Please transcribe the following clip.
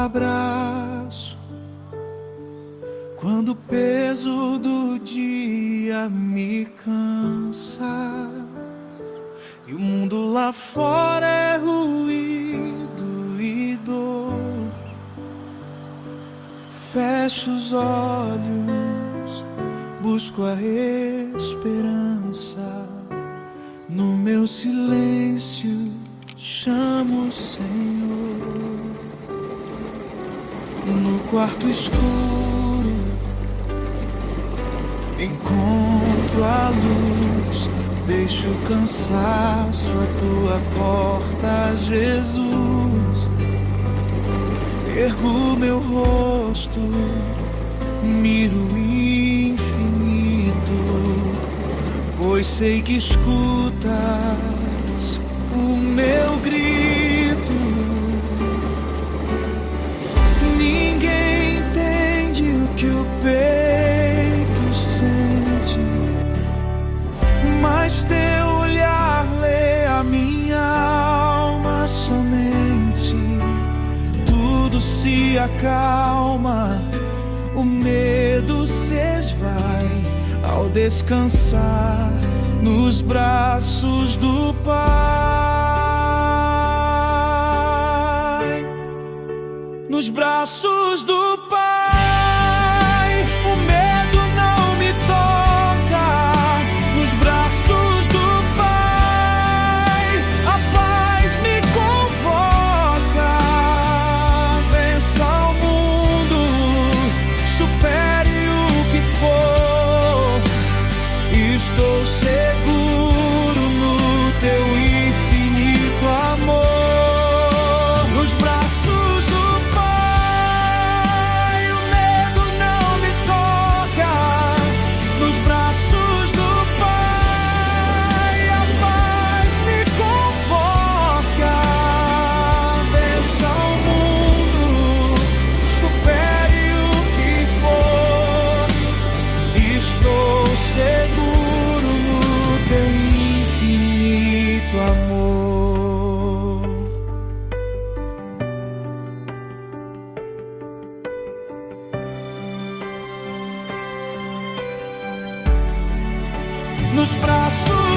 abraço quando o peso do dia me cansa e o mundo lá fora é ruído e dor. Fecho os olhos, busco a esperança. No meu silêncio chamo o Senhor. No quarto escuro encontro a luz. Deixo o cansaço à tua porta, Jesus. Ergo meu rosto, miro o infinito, pois sei que escutas o meu grito. Ninguém entende o que o peito sente, mas teu olhar lê a minha alma somente. Tudo se acalma, o medo se esvai ao descansar nos braços do Pai. Nos braços do Pai, o medo não me toca. Nos braços do Pai, a paz me convoca. Vença o mundo, supere o que for. Estou seguro no teu infinito amor. Nos braços do Pai, o medo não me toca. Nos braços do Pai, a paz me convoca. Vença o mundo, supere o que for. Estou seguro no teu infinito amor. Nos braços